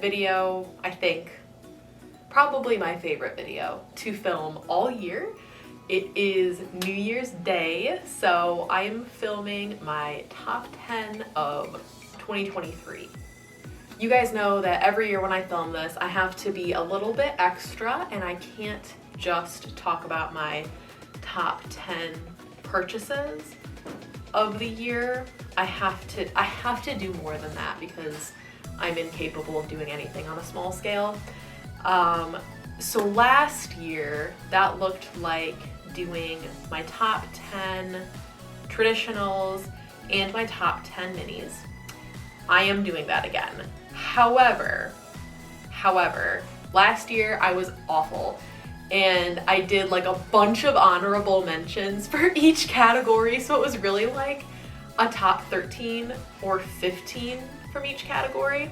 video, I think, probably my favorite video to film all year. It is New Year's Day, so I'm filming my top 10 of 2023. You guys know that every year when I film this, I have to be a little bit extra and I can't just talk about my top 10 purchases of the year. I have to do more than that because I'm incapable of doing anything on a small scale. So last year, that looked like doing my top 10 traditionals and my top 10 minis. I am doing that again. However, last year I was awful and I did like a bunch of honorable mentions for each category, so it was really like a top 13 or 15 from each category.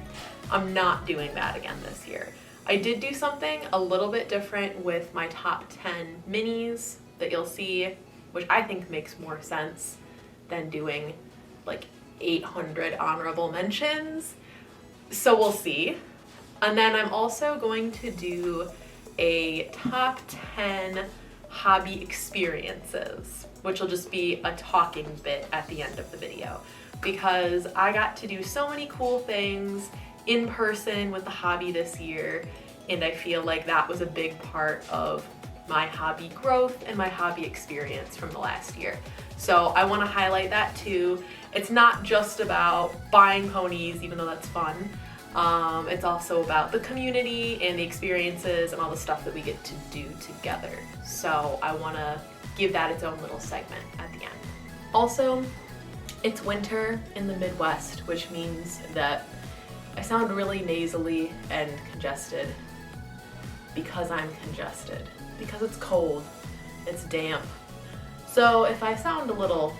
I'm not doing that again this year. I did do something a little bit different with my top 10 minis that you'll see, which I think makes more sense than doing like 800 honorable mentions. So we'll see. And then I'm also going to do a top 10 hobby experiences, which will just be a talking bit at the end of the video, because I got to do so many cool things in person with the hobby this year, and I feel like that was a big part of my hobby growth and my hobby experience from the last year. So I want to highlight that too. It's not just about buying ponies, even though that's fun. It's also about the community and the experiences and all the stuff that we get to do together. So I want to give that its own little segment at the end. Also, it's winter in the Midwest, which means that I sound really nasally and congested because I'm congested, because it's cold, it's damp. So if I sound a little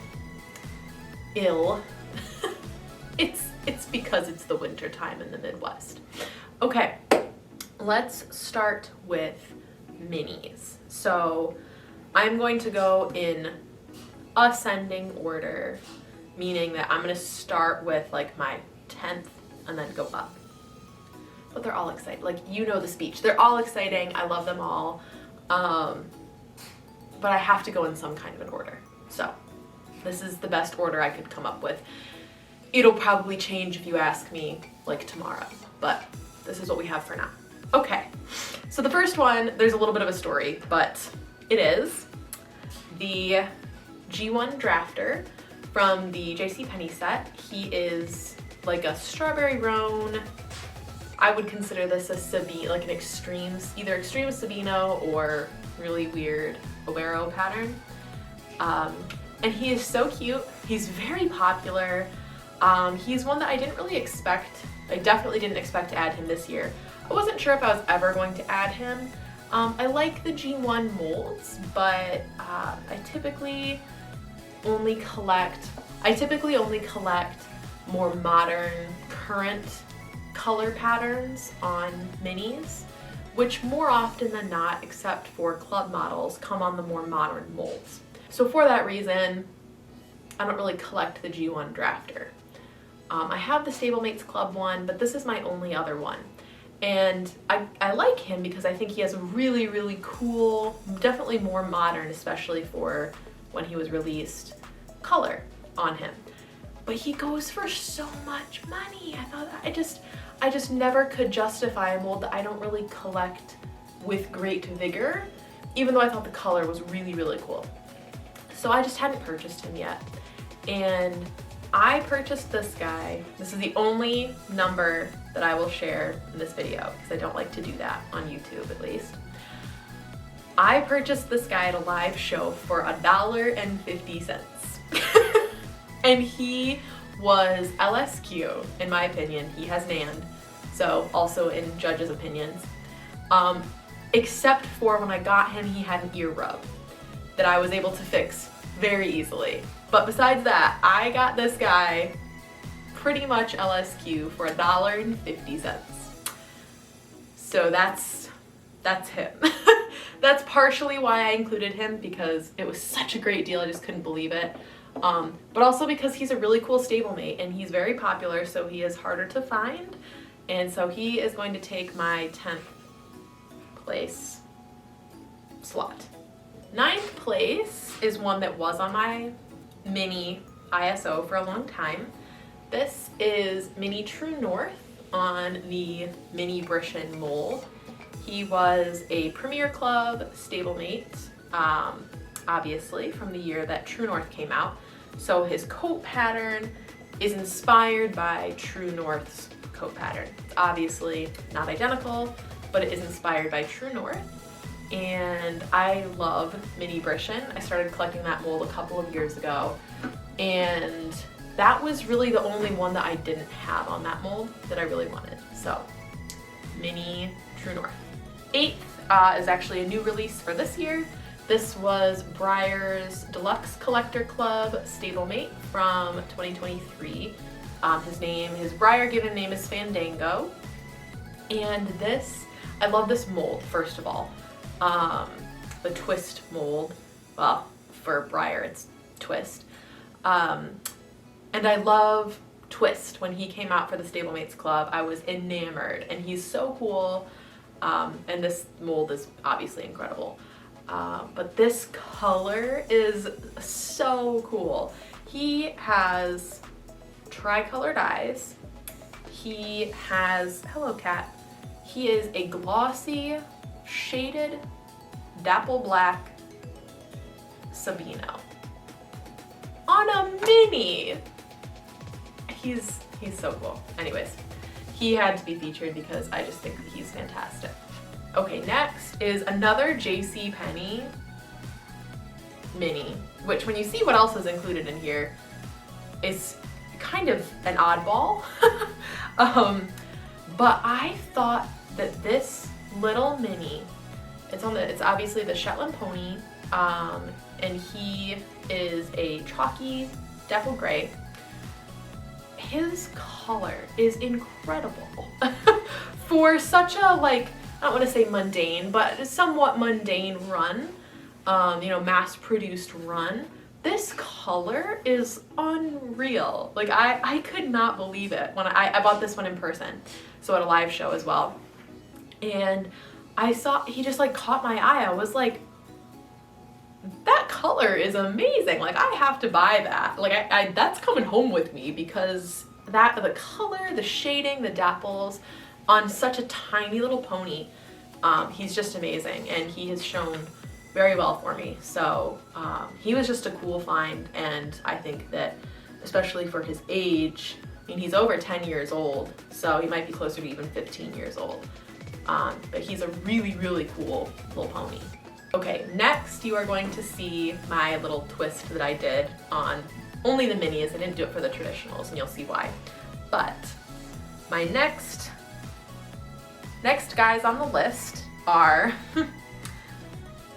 ill, it's because it's the winter time in the Midwest. Okay, let's start with minis. So I'm going to go in ascending order, meaning that I'm gonna start with like my 10th and then go up. But they're all exciting. Like, you know the speech. They're all exciting. I love them all. But I have to go in some kind of an order. So this is the best order I could come up with. It'll probably change if you ask me like tomorrow, but this is what we have for now. Okay, so the first one, there's a little bit of a story, but it is the G1 Drafter from the JCPenney set. He is like a strawberry roan. I would consider this a Sabine, like an extreme, either extreme Sabino or really weird Obero pattern. And he is so cute. He's very popular. He's one that I didn't really expect. I definitely didn't expect to add him this year. I wasn't sure if I was ever going to add him. I like the G1 molds, but I typically only collect more modern, current color patterns on minis, which more often than not, except for club models, come on the more modern molds. So for that reason, I don't really collect the G1 Drafter. I have the Stablemates Club one, but this is my only other one. And I like him because I think he has a really, really cool, definitely more modern, especially for when he was released, color on him. But he goes for so much money. I just never could justify a mold that I don't really collect with great vigor, even though I thought the color was really, really cool. So I just hadn't purchased him yet. And I purchased this guy. This is the only number that I will share in this video because I don't like to do that on YouTube, at least. I purchased this guy at a live show for $1.50. And he was LSQ, in my opinion. He has NAND, so also in judges' opinions. Except for when I got him, he had an ear rub that I was able to fix very easily. But besides that, I got this guy pretty much LSQ for $1.50. So that's him. That's partially why I included him, because it was such a great deal, I just couldn't believe it. But also because he's a really cool stablemate and he's very popular, so he is harder to find. And so he is going to take my 10th place slot. 9th place is one that was on my mini ISO for a long time. This is Mini True North on the Mini Brishin mold. He was a Premier Club stablemate, obviously from the year that True North came out. So his coat pattern is inspired by True North's coat pattern. It's obviously not identical, but it is inspired by True North. And I love Mini Brishin. I started collecting that mold a couple of years ago, and that was really the only one that I didn't have on that mold that I really wanted. So, Mini True North. 8th is actually a new release for this year. This was Breyer's Deluxe Collector Club Stablemate from 2023. His Breyer given name is Fandango. And this, I love this mold, first of all. The twist mold, well, for Breyer it's twist. And I love Twist. When he came out for the Stablemates Club, I was enamored, and he's so cool. And this mold is obviously incredible. But this color is so cool. He has tricolored eyes. He has, hello cat, he is a glossy, shaded, dapple black Sabino on a mini. He's so cool. Anyways, he had to be featured because I just think he's fantastic. Okay, next is another JCPenney mini, which when you see what else is included in here, is kind of an oddball. But I thought that this little mini, it's obviously the Shetland pony, and he is a chalky dapple gray. His color is incredible for such a, like, I don't want to say mundane, but a somewhat mundane run, mass-produced run. This color is unreal. Like, I could not believe it when I bought this one in person, so at a live show as well. And I saw, he just like caught my eye. I was like, that color is amazing. Like, I have to buy that. Like, I that's coming home with me because the color, the shading, the dapples on such a tiny little pony, he's just amazing, and he has shown very well for me. So he was just a cool find, and I think that especially for his age, I mean, he's over 10 years old, so he might be closer to even 15 years old. But he's a really, really cool little pony. Okay, next you are going to see my little twist that I did on only the minis. I didn't do it for the traditionals, and you'll see why. But my next guys on the list are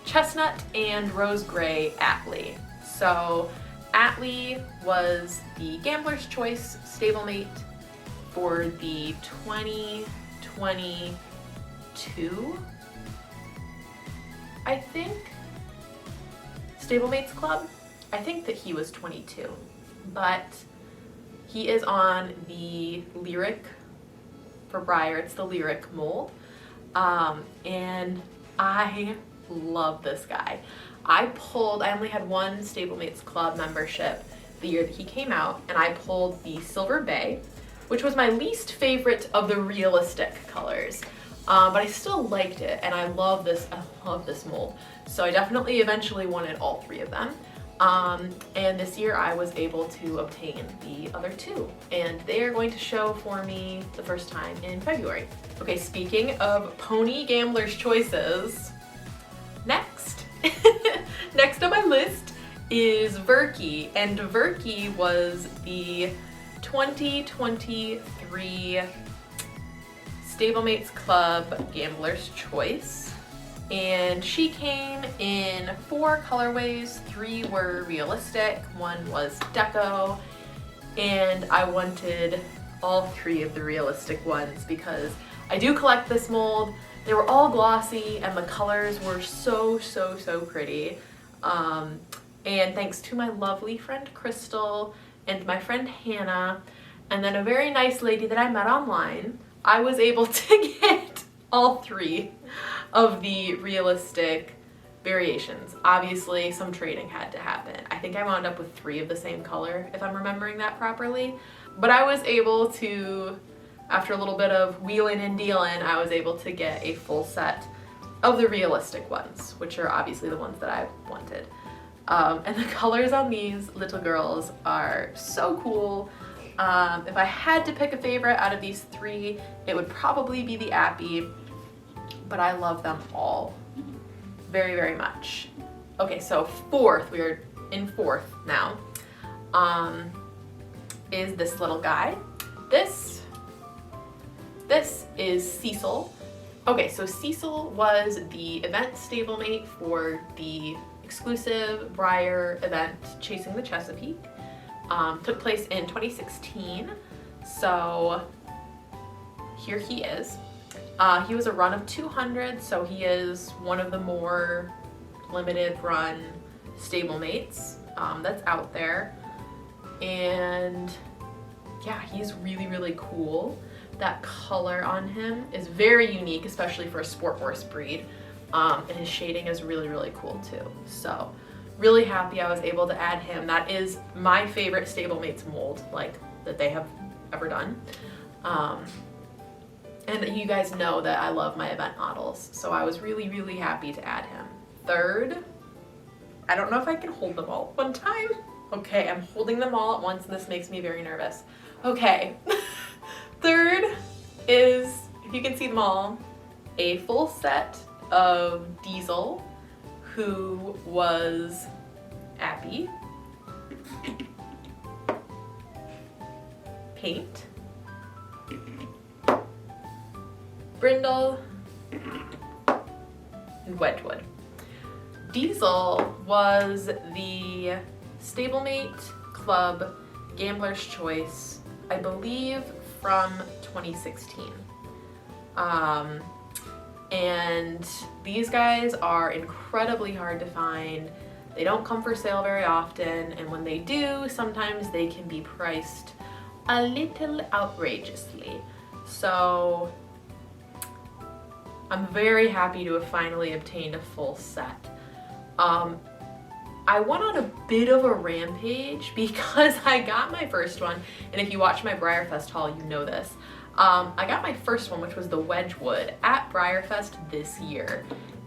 Chestnut and Rose Gray Atlee. So Atlee was the Gambler's Choice stablemate for the 2022, I think, Stablemates Club. I think that he was 22, but he is on the Lyric for Breyer. It's the Lyric mold, and I love this guy. I only had one Stablemates Club membership the year that he came out, and I pulled the Silver Bay, which was my least favorite of the realistic colors. But I still liked it, and I love this mold. So I definitely eventually wanted all three of them. And this year I was able to obtain the other two, and they are going to show for me the first time in February. Okay, speaking of pony Gambler's Choices, next on my list is Verky, and Verky was the 2023 Stablemates Club Gambler's Choice, and she came in 4 colorways. 3 were realistic, 1 was deco, and I wanted all 3 of the realistic ones because I do collect this mold. They were all glossy, and the colors were so pretty. And thanks to my lovely friend Crystal and my friend Hannah, and then a very nice lady that I met online, I was able to get all 3 of the realistic variations. Obviously, some trading had to happen. I think I wound up with 3 of the same color, if I'm remembering that properly. But I was able to, after a little bit of wheeling and dealing, I was able to get a full set of the realistic ones, which are obviously the ones that I wanted. And the colors on these little girls are so cool. If I had to pick a favorite out of these 3, it would probably be the Appy, but I love them all very, very much. Okay, so 4th, we are in 4th now, is this little guy. This is Cecil. Okay, so Cecil was the event stablemate for the exclusive Breyer event Chasing the Chesapeake. Took place in 2016, so here he is. He was a run of 200, so he is one of the more limited run stablemates that's out there. And yeah, he's really, really cool. That color on him is very unique, especially for a sport horse breed. And his shading is really, really cool too. So really happy I was able to add him. That is my favorite stablemates mold, like, that they have ever done. And you guys know that I love my event models, so I was really, really happy to add him. 3rd, I don't know if I can hold them all at one time. Okay, I'm holding them all at once and this makes me very nervous. Okay, 3rd is, if you can see them all, a full set of Diesel, who was Appy, Paint, Brindle, and Wedgwood. Diesel was the Stablemate Club Gambler's Choice, I believe from 2016. And these guys are incredibly hard to find. They don't come for sale very often, and when they do, sometimes they can be priced a little outrageously. So I'm very happy to have finally obtained a full set. I went on a bit of a rampage because I got my first one, and if you watch my Breyerfest haul, you know this. I got my first one, which was the Wedgwood, at Breyerfest this year,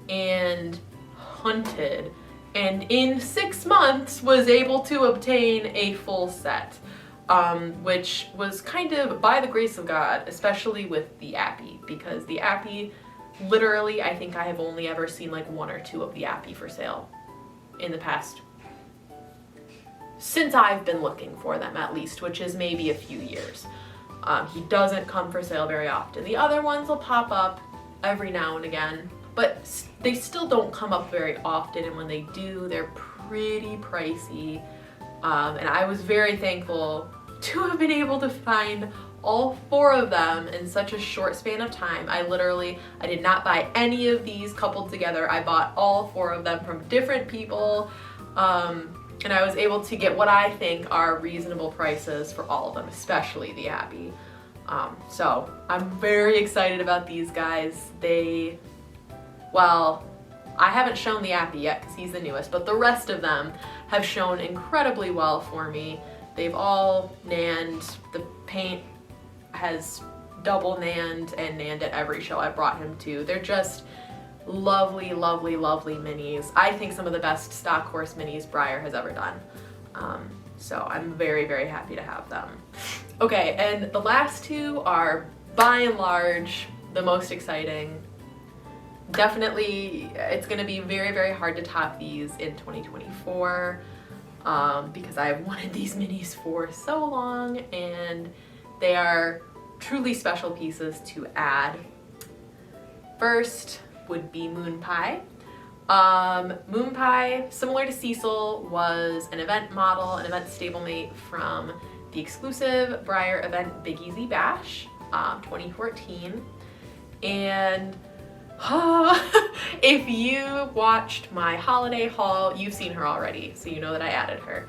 and hunted, and in 6 months was able to obtain a full set, which was kind of by the grace of God, especially with the Appy, because the Appy, literally, I think I have only ever seen like 1 or 2 of the Appy for sale in the past, since I've been looking for them at least, which is maybe a few years. He doesn't come for sale very often. The other ones will pop up every now and again, but they still don't come up very often, and when they do, they're pretty pricey. And I was very thankful to have been able to find all 4 of them in such a short span of time. I did not buy any of these coupled together. I bought all 4 of them from different people, and I was able to get what I think are reasonable prices for all of them, especially the Appy. So I'm very excited about these guys. Well, I haven't shown the Appy yet because he's the newest, but the rest of them have shown incredibly well for me. They've all nanned. The Paint has double nanned and nanned at every show I've brought him to. They're just lovely, lovely, lovely minis. I think some of the best stock horse minis Breyer has ever done. So I'm very, very happy to have them. Okay, and the last 2 are by and large the most exciting. Definitely, it's gonna be very, very hard to top these in 2024 because I have wanted these minis for so long, and they are truly special pieces to add. First would be MoonPie. MoonPie, similar to Cecil, was an event model, an event stablemate from the exclusive Breyer event Big Easy Bash, 2014. And if you watched my holiday haul, you've seen her already, so you know that I added her.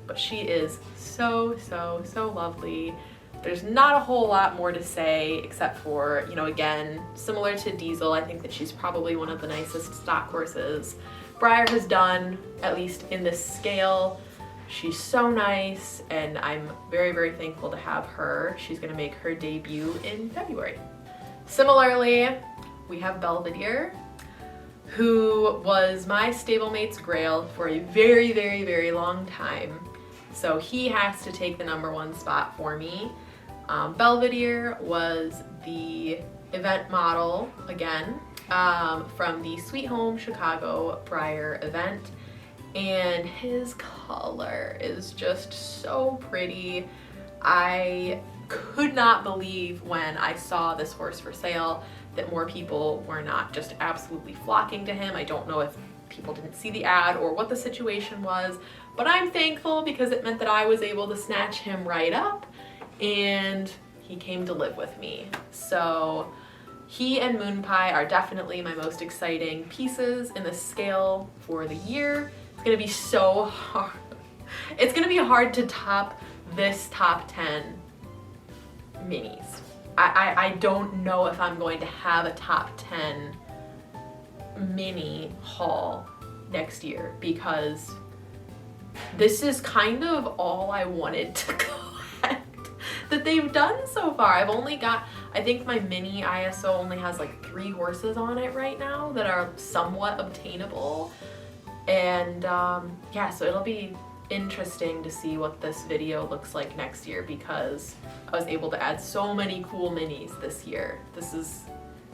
But she is so, so, so lovely. There's not a whole lot more to say except for, you know, again, similar to Diesel, I think that she's probably one of the nicest stock horses Breyer has done, at least in this scale. She's so nice, and I'm very, very thankful to have her. She's gonna make her debut in February. Similarly, we have Belvedere, who was my stablemate's grail for a very, very, very long time. So he has to take the #1 spot for me. Belvedere was the event model, again, from the Sweet Home Chicago Breyer event. And his color is just so pretty. I could not believe when I saw this horse for sale that more people were not just absolutely flocking to him. I don't know if people didn't see the ad or what the situation was, but I'm thankful because it meant that I was able to snatch him right up, and he came to live with me. So he and MoonPie are definitely my most exciting pieces in the scale for the year. It's gonna be so hard. It's gonna be hard to top this top 10 minis. I don't know if I'm going to have a top 10 mini haul next year, because this is kind of all I wanted to collect that they've done so far. I've only got, I think my mini ISO only has like 3 horses on it right now that are somewhat obtainable. And yeah, so it'll be interesting to see what this video looks like next year, because I was able to add so many cool minis this year. This is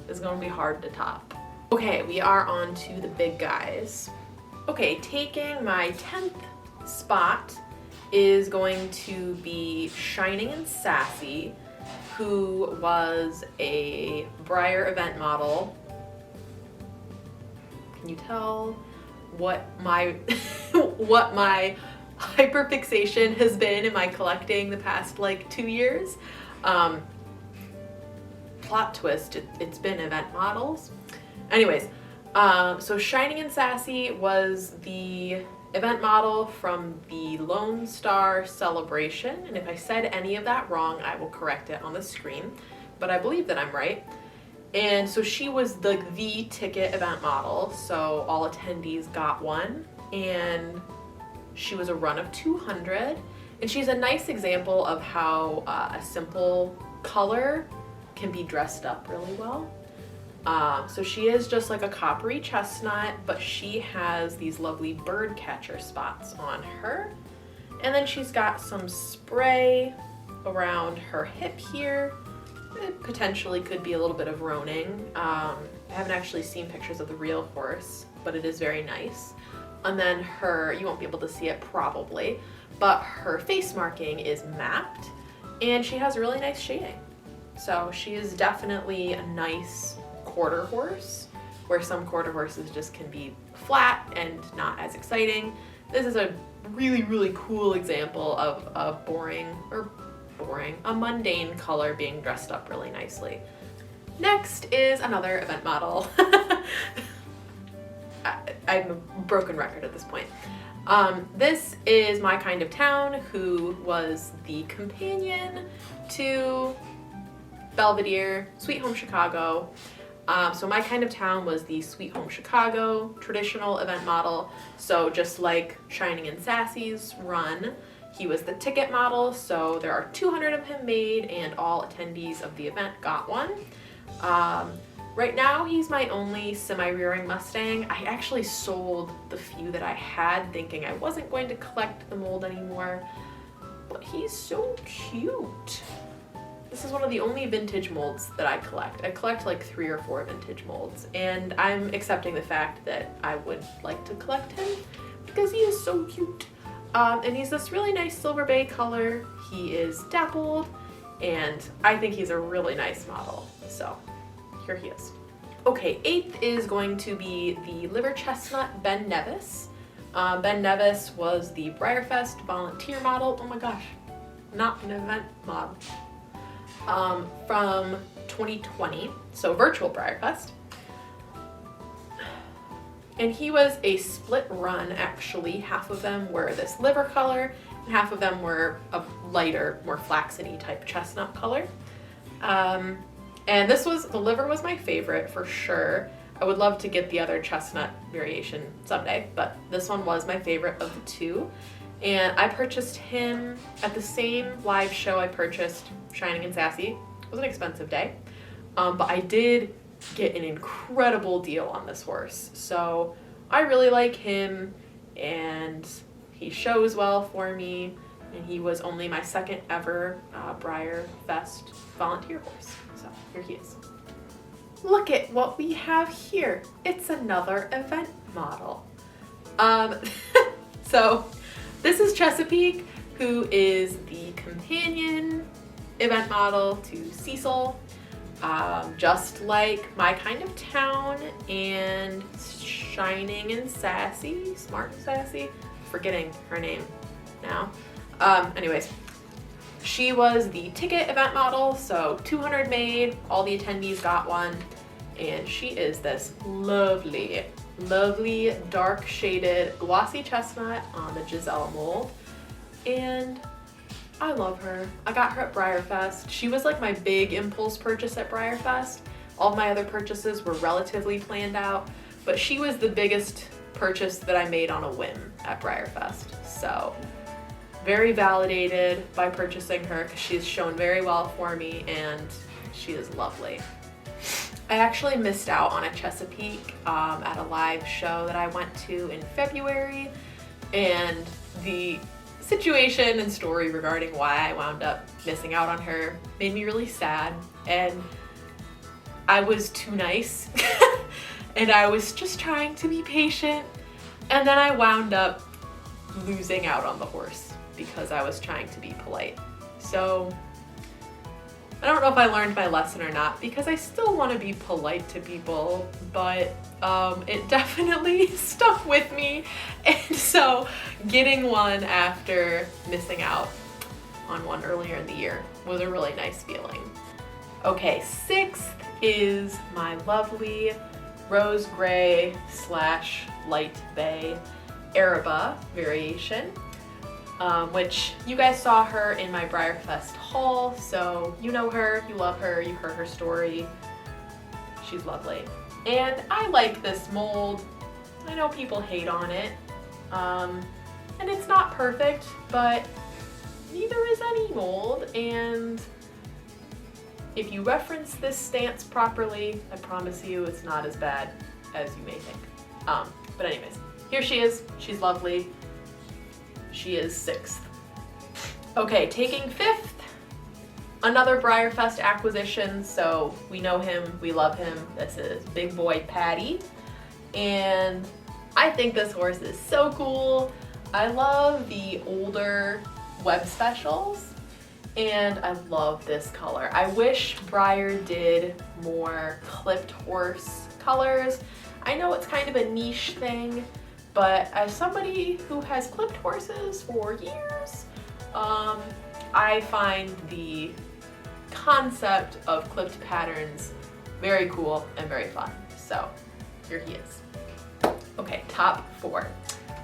going to be hard to top. Okay, we are on to the big guys. Okay, taking my 10th spot is going to be Shining and Sassy, who was a Breyer event model. Can you tell what my what my hyperfixation has been in my collecting the past like 2 years? Plot twist, it's been event models. Anyways, so Shining and Sassy was the event model from the Lone Star Celebration, and if I said any of that wrong, I will correct it on the screen, but I believe that I'm right. And so she was the ticket event model, so all attendees got one, and she was a run of 200, and she's a nice example of how a simple color can be dressed up really well. So she is just like a coppery chestnut, but she has these lovely bird catcher spots on her. And then she's got some spray around her hip here. It potentially could be a little bit of roaning. I haven't actually seen pictures of the real horse, but it is very nice. And then her, you won't be able to see it probably, but her face marking is mapped, and she has really nice shading. So she is definitely a nice quarter horse, where some quarter horses just can be flat and not as exciting. This is a really, really cool example of a a mundane color being dressed up really nicely. Next is another event model. I'm a broken record at this point. This is My Kind of Town, who was the companion to Belvedere, Sweet Home Chicago. So My Kind of Town was the Sweet Home Chicago traditional event model. So just like Shining and Sassy's run, he was the ticket model. So there are 200 of him made, and all attendees of the event got one. Right now, he's my only semi-rearing Mustang. I actually sold the few that I had, thinking I wasn't going to collect the mold anymore, but he's so cute. This is one of the only vintage molds that I collect. I collect like 3 or 4 vintage molds, and I'm accepting the fact that I would like to collect him because he is so cute. And he's this really nice silver bay color. He is dappled, and I think he's a really nice model. So here he is. Okay, 8th is going to be the liver chestnut Ben Nevis. Ben Nevis was the Breyerfest volunteer model. Oh my gosh, not an event mod. From 2020, so virtual Breyerfest. And he was a split run, actually. Half of them were this liver color, half of them were a lighter, more flaxen-y type chestnut color. And the liver was my favorite for sure. I would love to get the other chestnut variation someday, but this one was my favorite of the two. And I purchased him at the same live show I purchased Shining and Sassy. It was an expensive day, but I did get an incredible deal on this horse. So I really like him, and he shows well for me, and he was only my second ever Breyer Fest volunteer horse. So here he is. Look at what we have here. It's another event model. So this is Chesapeake, who is the companion event model to Cecil. Just like My Kind of Town and Shining and Sassy, Smart Sassy, forgetting her name now. Anyways, she was the ticket event model, so 200 made, all the attendees got one, and she is this lovely, lovely dark shaded glossy chestnut on the Giselle mold, and I love her. I got her at Breyer Fest. She was like my big impulse purchase at Breyer Fest. All of my other purchases were relatively planned out, but she was the biggest purchase that I made on a whim at Breyer Fest. So very validated by purchasing her because she's shown very well for me and she is lovely. I actually missed out on a Chesapeake at a live show that I went to in February, and the situation and story regarding why I wound up missing out on her made me really sad, and I was too nice and I was just trying to be patient, and then I wound up losing out on the horse because I was trying to be polite. So I don't know if I learned my lesson or not, because I still want to be polite to people, but it definitely stuck with me, and so getting one after missing out on one earlier in the year was a really nice feeling. Okay, sixth is my lovely rose gray / light bay Araba variation, which you guys saw her in my Breyer Fest haul, so you know her, you love her, you heard her story. She's lovely. And I like this mold. I know people hate on it, and it's not perfect, but neither is any mold, and if you reference this stance properly, I promise you it's not as bad as you may think. But anyways, here she is. She's lovely. She is sixth. Okay, taking fifth, another Breyer Fest acquisition, so we know him, we love him. This is Big Boy Patty, and I think this horse is so cool. I love the older web specials, and I love this color. I wish Breyer did more clipped horse colors. I know it's kind of a niche thing, but as somebody who has clipped horses for years, I find the concept of clipped patterns very cool and very fun. So here he is. Okay, top four.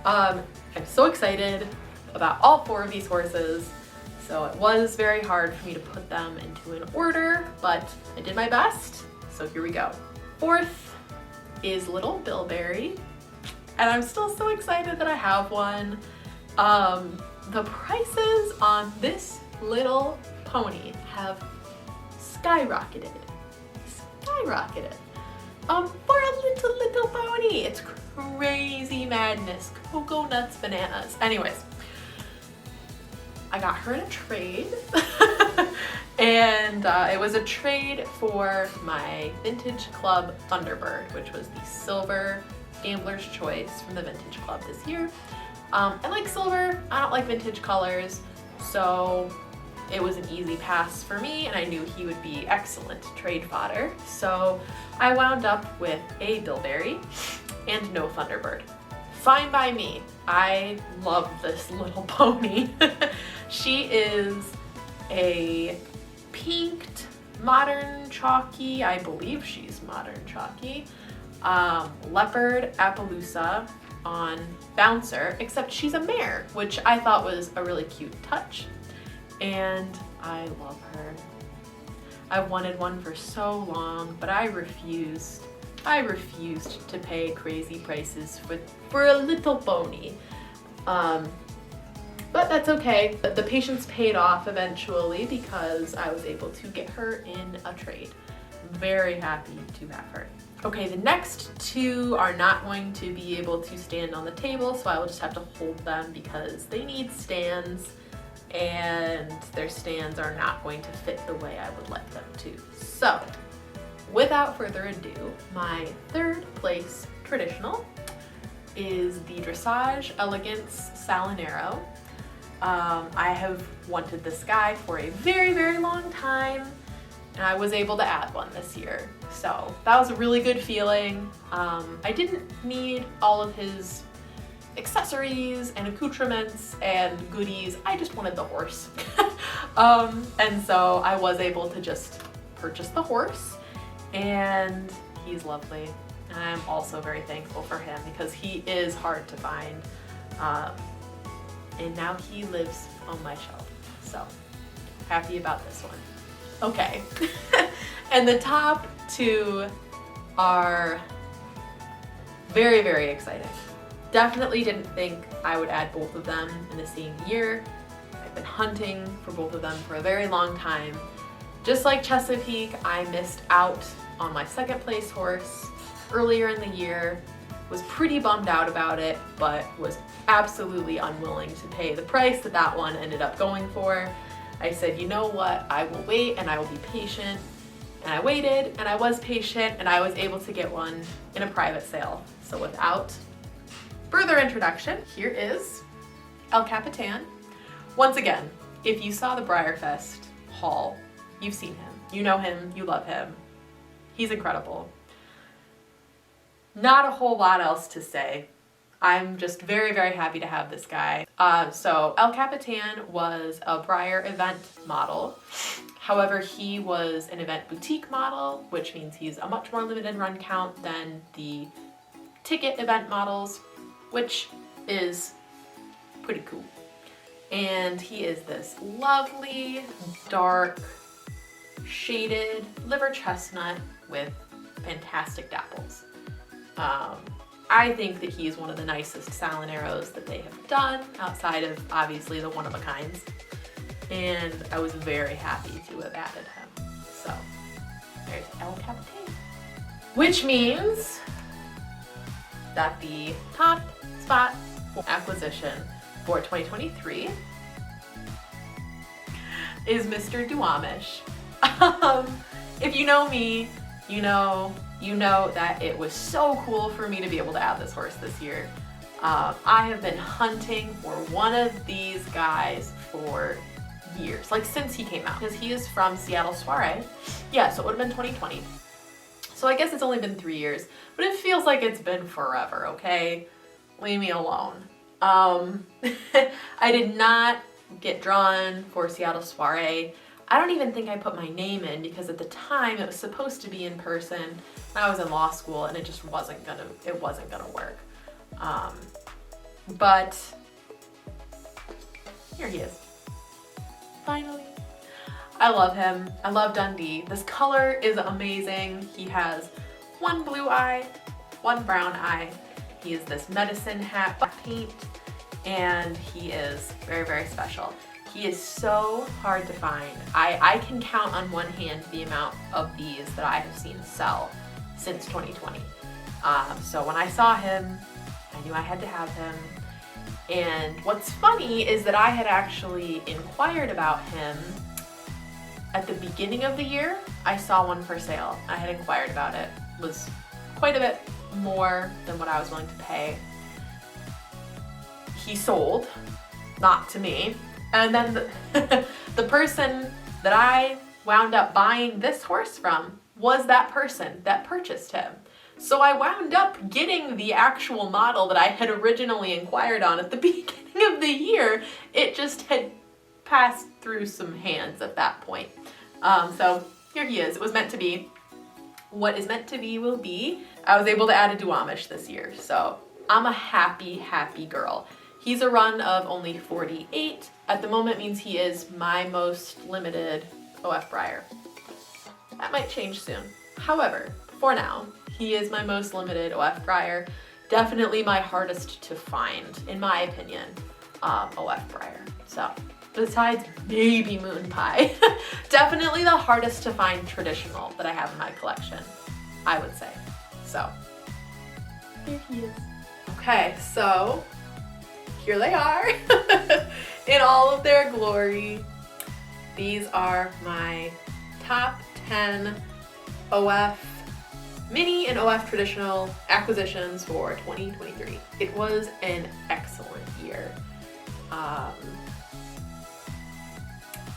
I'm so excited about all four of these horses. So it was very hard for me to put them into an order, but I did my best. So here we go. Fourth is Little Billberry, and I'm still so excited that I have one. The prices on this little pony have skyrocketed. For a little pony. It's crazy madness, cocoa nuts, bananas. Anyways, I got her in a trade, and it was a trade for my Vintage Club Thunderbird, which was the silver Gambler's Choice from the Vintage Club this year. I like silver, I don't like vintage colors, so it was an easy pass for me, and I knew he would be excellent trade fodder. So I wound up with a Billberry and no Thunderbird. Fine by me. I love this little pony. She is a pinked modern chalky, I believe she's modern chalky, leopard Appaloosa, on Bouncer, except she's a mare, which I thought was a really cute touch. And I love her. I've wanted one for so long, but I refused to pay crazy prices for a little pony. But that's okay. The patience paid off eventually because I was able to get her in a trade. I'm very happy to have her. Okay, the next two are not going to be able to stand on the table, so I will just have to hold them because they need stands, and their stands are not going to fit the way I would like them to. So, without further ado, my third place traditional is the Dressage Elegance Salinero. I have wanted this guy for a very, very long time, and I was able to add one this year. So that was a really good feeling. I didn't need all of his accessories and accoutrements and goodies. I just wanted the horse. And so I was able to just purchase the horse, and he's lovely. And I'm also very thankful for him because he is hard to find. And now he lives on my shelf. So happy about this one. Okay. And the top two are very, very exciting. Definitely didn't think I would add both of them in the same year. I've been hunting for both of them for a very long time. Just like Chesapeake, I missed out on my second place horse earlier in the year. Was pretty bummed out about it, but was absolutely unwilling to pay the price that that one ended up going for. I said, you know what, I will wait and I will be patient. And I waited and I was patient and I was able to get one in a private sale. So without further introduction, here is El Capitan. Once again, if you saw the Breyer Fest haul, you've seen him. You know him, you love him. He's incredible. Not a whole lot else to say. I'm just very, very happy to have this guy. So El Capitan was a Breyer event model. However, he was an event boutique model, which means he's a much more limited run count than the ticket event models, which is pretty cool. And he is this lovely, dark, shaded liver chestnut with fantastic dapples. I think that he is one of the nicest Salineros that they have done, outside of obviously the one-of-a-kinds. And I was very happy to have added him. So there's El Capitan. Which means that the top spot for acquisition for 2023 is Mr. Duwamish. If you know me, you know that it was so cool for me to be able to add this horse this year. I have been hunting for one of these guys for years, like since he came out, because he is from Seattle Suare. Yeah, so it would have been 2020. So I guess it's only been 3 years, but it feels like it's been forever, okay? Leave me alone. I did not get drawn for Seattle Suare. I don't even think I put my name in because at the time it was supposed to be in person. I was in law school and it just wasn't gonna work. But here he is. Finally. I love him. I love Dundee. This color is amazing. He has one blue eye, one brown eye. He is this medicine hat black paint, and he is very, very special. He is so hard to find. I can count on one hand the amount of these that I have seen sell since 2020. So when I saw him, I knew I had to have him. And what's funny is that I had actually inquired about him at the beginning of the year. I saw one for sale. I had inquired about it. It was quite a bit more than what I was willing to pay. He sold, not to me. And then the person that I wound up buying this horse from was that person that purchased him. So I wound up getting the actual model that I had originally inquired on at the beginning of the year. It just had passed through some hands at that point. So here he is. It was meant to be. What is meant to be will be. I was able to add a Duwamish this year, so I'm a happy, happy girl. He's a run of only 48. At the moment means he is my most limited OF Breyer. That might change soon. However, for now, he is my most limited OF Breyer. Definitely my hardest to find, in my opinion, OF Breyer. So, besides maybe MoonPie, definitely the hardest to find traditional that I have in my collection, I would say. So, there he is. Okay, so here they are in all of their glory. These are my top 10 OF mini and OF traditional acquisitions for 2023. It was an excellent year.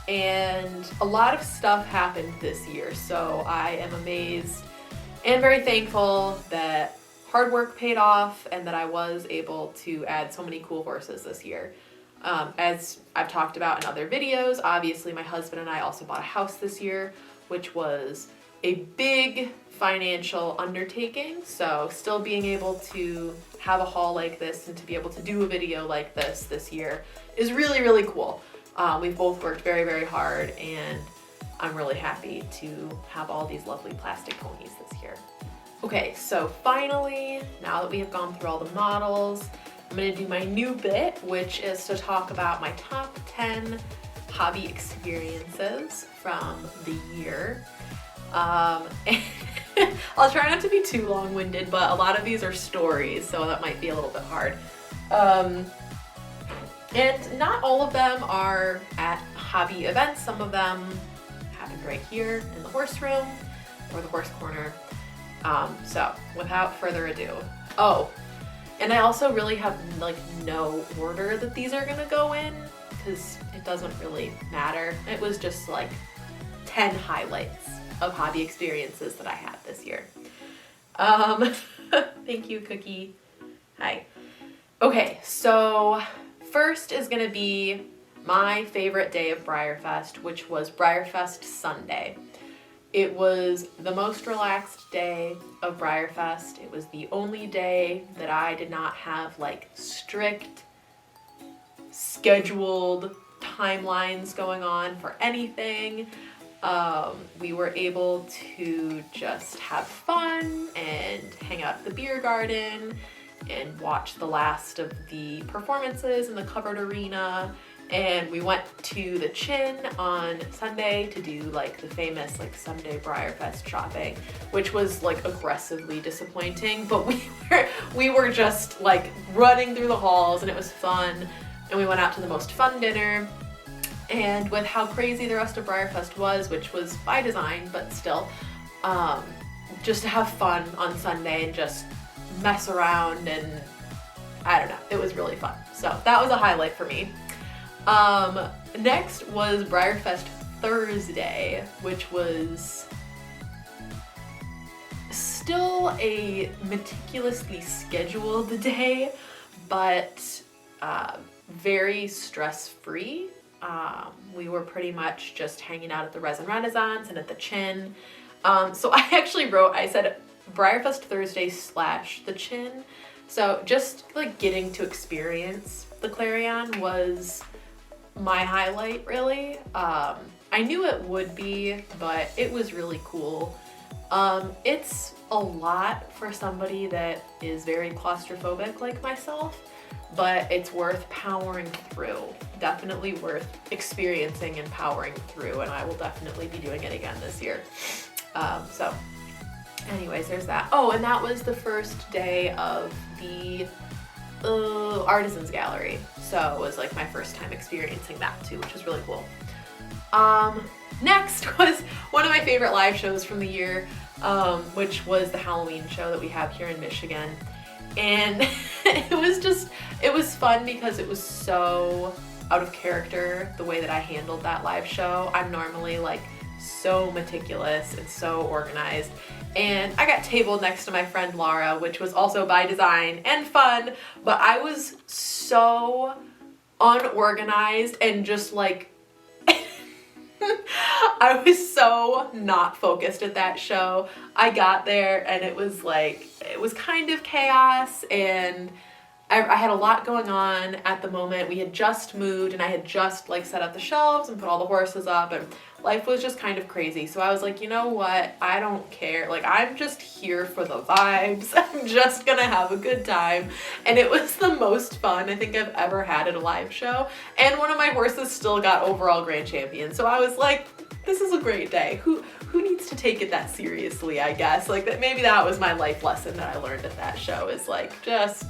And a lot of stuff happened this year, so I am amazed and very thankful that hard work paid off and that I was able to add so many cool horses this year. As I've talked about in other videos, obviously my husband and I also bought a house this year, which was a big financial undertaking. So still being able to have a haul like this and to be able to do a video like this year is really, really cool. We've both worked very, very hard, and I'm really happy to have all these lovely plastic ponies this year. Okay, so finally, now that we have gone through all the models, I'm going to do my new bit, which is to talk about my top 10 hobby experiences from the year. I'll try not to be too long-winded, but a lot of these are stories, so that might be a little bit hard. And not all of them are at hobby events. Some of them happened right here in the horse room or the horse corner. So without further ado. Oh, and I also really have like no order that these are gonna go in because it doesn't really matter. It was just like 10 highlights of hobby experiences that I had this year. Thank you, Cookie. Hi. Okay, so first is gonna be my favorite day of BreyerFest, which was BreyerFest Sunday. It was the most relaxed day of BreyerFest. It was the only day that I did not have like strict, scheduled timelines going on for anything. We were able to just have fun and hang out at the beer garden and watch the last of the performances in the covered arena. And we went to the Chin on Sunday to do like the famous like Sunday BreyerFest shopping, which was like aggressively disappointing, but we were just like running through the halls and it was fun. And we went out to the most fun dinner. And with how crazy the rest of BreyerFest was, which was by design, but still, just to have fun on Sunday and just mess around, and I don't know, it was really fun. So that was a highlight for me. Next was BreyerFest Thursday, which was still a meticulously scheduled day, but very stress-free. We were pretty much just hanging out at the Resin Renaissance and at the Chin. So I actually I said BreyerFest Thursday / the Chin. So just like getting to experience the Clarion was my highlight, really. I knew it would be, but it was really cool. It's a lot for somebody that is very claustrophobic like myself, but it's worth powering through. Definitely worth experiencing and powering through, and I will definitely be doing it again this year. So anyways, there's that. Oh, and that was the first day of the Artisans Gallery, so it was like my first time experiencing that too, which was really cool. Next was one of my favorite live shows from the year, which was the Halloween show that we have here in Michigan. And it was fun because it was so out of character the way that I handled that live show. I'm normally like so meticulous and so organized, and I got tabled next to my friend Laura, which was also by design and fun, but I was so unorganized and just like I was so not focused at that show. I got there and it was kind of chaos, and I had a lot going on at the moment. We had just moved and I had just like set up the shelves and put all the horses up, and life was just kind of crazy. So I was like, you know what? I don't care. Like, I'm just here for the vibes. I'm just gonna have a good time. And it was the most fun I think I've ever had at a live show. And one of my horses still got overall grand champion. So I was like, this is a great day. Who needs to take it that seriously, I guess? Like, that maybe that was my life lesson that I learned at that show, is like, just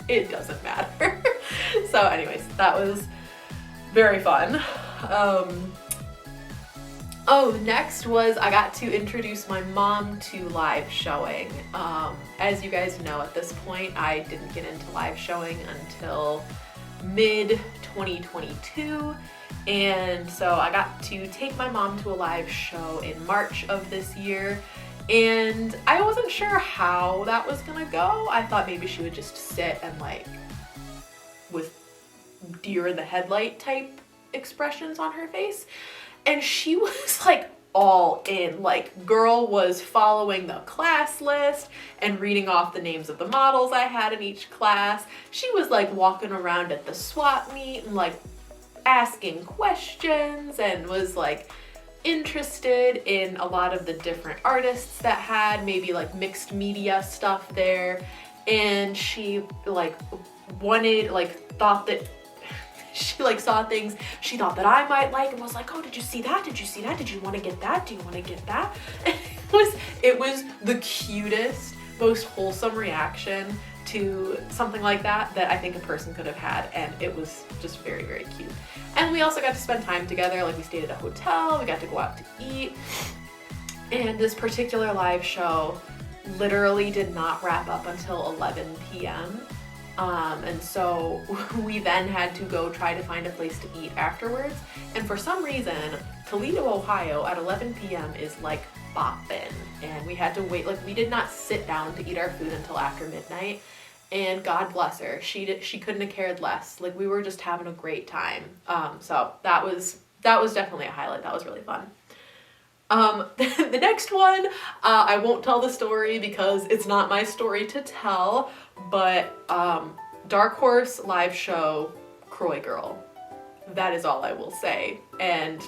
it doesn't matter. So anyways, that was very fun. Next was I got to introduce my mom to live showing. As you guys know, at this point, I didn't get into live showing until mid 2022. And so I got to take my mom to a live show in March of this year. And I wasn't sure how that was gonna go. I thought maybe she would just sit and like with deer in the headlight type expressions on her face. And she was like all in. Like, girl was following the class list and reading off the names of the models I had in each class. She was like walking around at the swap meet and like asking questions, and was like interested in a lot of the different artists that had maybe like mixed media stuff there. And she like wanted, like, thought that she like saw things she thought that I might like and was like, oh, did you see that? Did you see that? Did you want to get that? Do you want to get that? And it was the cutest, most wholesome reaction to something like that I think a person could have had, and it was just very, very cute. And we also got to spend time together. Like, we stayed at a hotel, we got to go out to eat, and this particular live show literally did not wrap up until 11 p.m. And so we then had to go try to find a place to eat afterwards. And for some reason, Toledo, Ohio at 11 p.m. is like boppin'. And we had to wait, like, we did not sit down to eat our food until after midnight. And God bless her, she couldn't have cared less. Like, we were just having a great time. So that was definitely a highlight. That was really fun. The next one, I won't tell the story because it's not my story to tell, but Dark Horse live show, Croy Girl. That is all I will say. And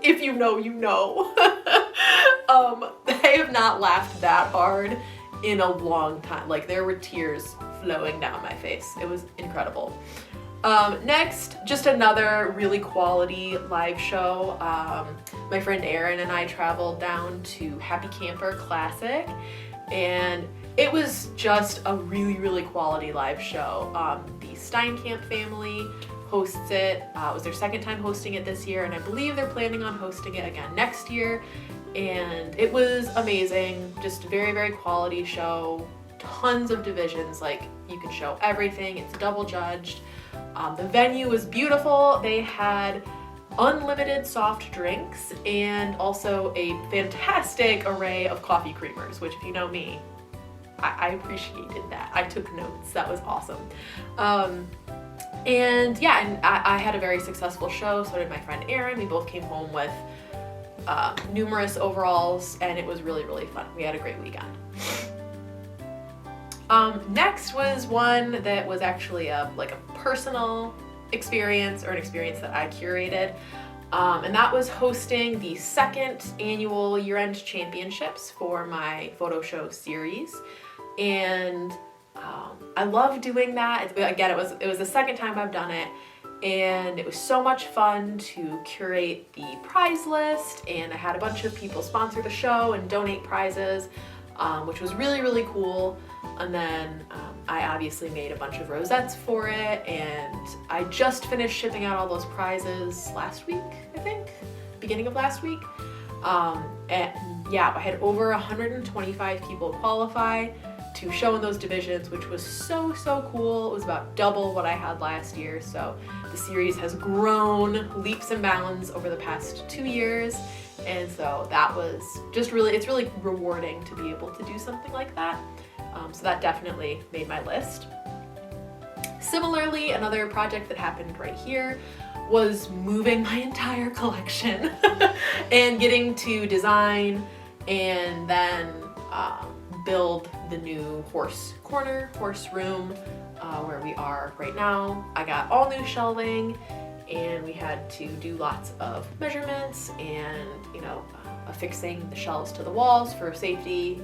if you know, you know. I have not laughed that hard in a long time. Like, there were tears flowing down my face. It was incredible. Next, just another really quality live show. My friend Erin and I traveled down to Happy Camper Classic, and it was just a really, really quality live show. The Steinkamp family hosts it. It was their second time hosting it this year, and I believe they're planning on hosting it again next year. And it was amazing. Just a very, very quality show. Tons of divisions. Like, you can show everything. It's double judged. The venue was beautiful. They had unlimited soft drinks and also a fantastic array of coffee creamers, which, if you know me, I appreciated that. I took notes. That was awesome. And yeah, and I had a very successful show. So did my friend Erin. We both came home with numerous overalls, and it was really, really fun. We had a great weekend. Next was one that was actually a personal experience, or an experience that I curated. And that was hosting the second annual Yearend Championships for my photo show series. And I love doing that. Again, it was the second time I've done it, and it was so much fun to curate the prize list, and I had a bunch of people sponsor the show and donate prizes, which was really, really cool. And then I obviously made a bunch of rosettes for it, and I just finished shipping out all those prizes last week, I think, beginning of last week. And yeah, I had over 125 people qualify to show in those divisions, which was so, so cool. It was about double what I had last year. So the series has grown leaps and bounds over the past 2 years. And so that was just really, it's really rewarding to be able to do something like that. So that definitely made my list. Similarly, another project that happened right here was moving my entire collection and getting to design and then build the new horse corner, horse room, where we are right now. I got all new shelving, and we had to do lots of measurements and, you know, affixing the shelves to the walls for safety,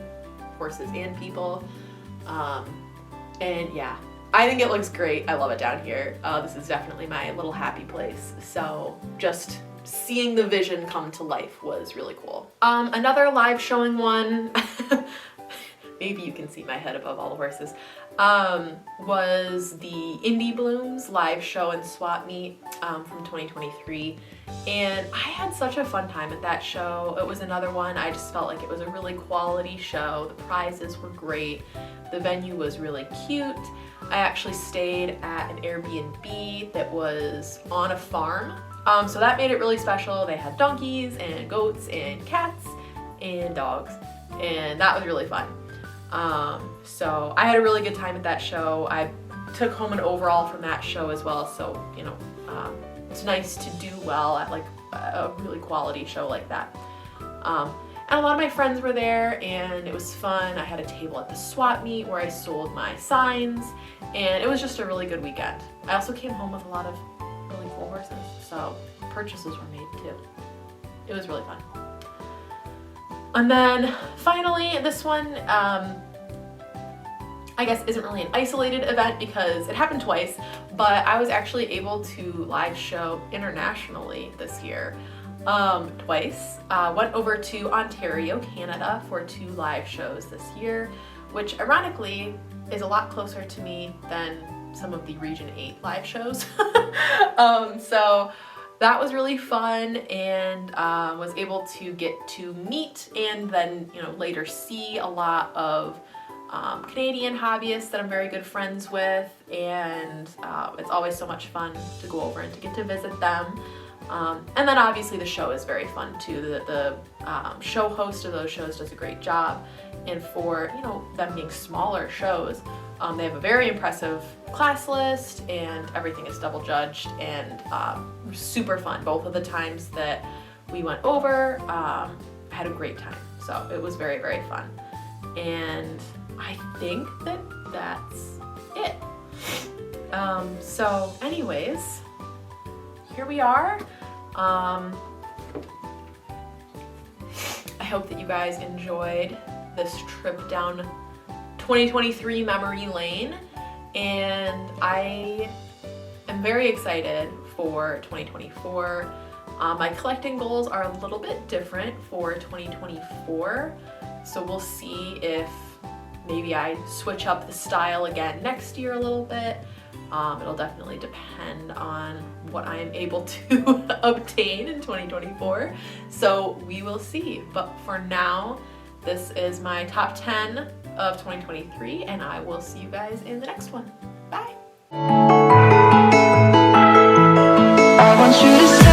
horses and people. And yeah, I think it looks great. I love it down here. This is definitely my little happy place. So just seeing the vision come to life was really cool. Another live showing one, maybe you can see my head above all the horses, was the Indie Blooms live show and swap meet from 2023. And I had such a fun time at that show. It was another one, I just felt like it was a really quality show. The prizes were great. The venue was really cute. I actually stayed at an Airbnb that was on a farm. So that made it really special. They had donkeys and goats and cats and dogs, and that was really fun. So I had a really good time at that show. I took home an overall from that show as well, so, you know, it's nice to do well at like a really quality show like that. And a lot of my friends were there, and it was fun. I had a table at the swap meet where I sold my signs, and it was just a really good weekend. I also came home with a lot of really cool horses, so purchases were made too. It was really fun. And then finally, this one, I guess isn't really an isolated event because it happened twice, but I was actually able to live show internationally this year. Twice. Went over to Ontario, Canada for 2 live shows this year, which ironically is a lot closer to me than some of the Region 8 live shows. So that was really fun, and was able to get to meet and then, you know, later see a lot of Canadian hobbyists that I'm very good friends with, and it's always so much fun to go over and to get to visit them. And then obviously the show is very fun too. The show host of those shows does a great job, and for, you know, them being smaller shows, they have a very impressive class list, and everything is double judged, and super fun. Both of the times that we went over, I had a great time, so it was very, very fun. And I think that that's it. So anyways, here we are. I hope that you guys enjoyed this trip down 2023 memory lane, and I am very excited for 2024. My collecting goals are a little bit different for 2024, so we'll see if maybe I switch up the style again next year a little bit. It'll definitely depend on what I am able to obtain in 2024, so we will see. But for now, this is my top 10 of 2023, and I will see you guys in the next one. Bye! I want you to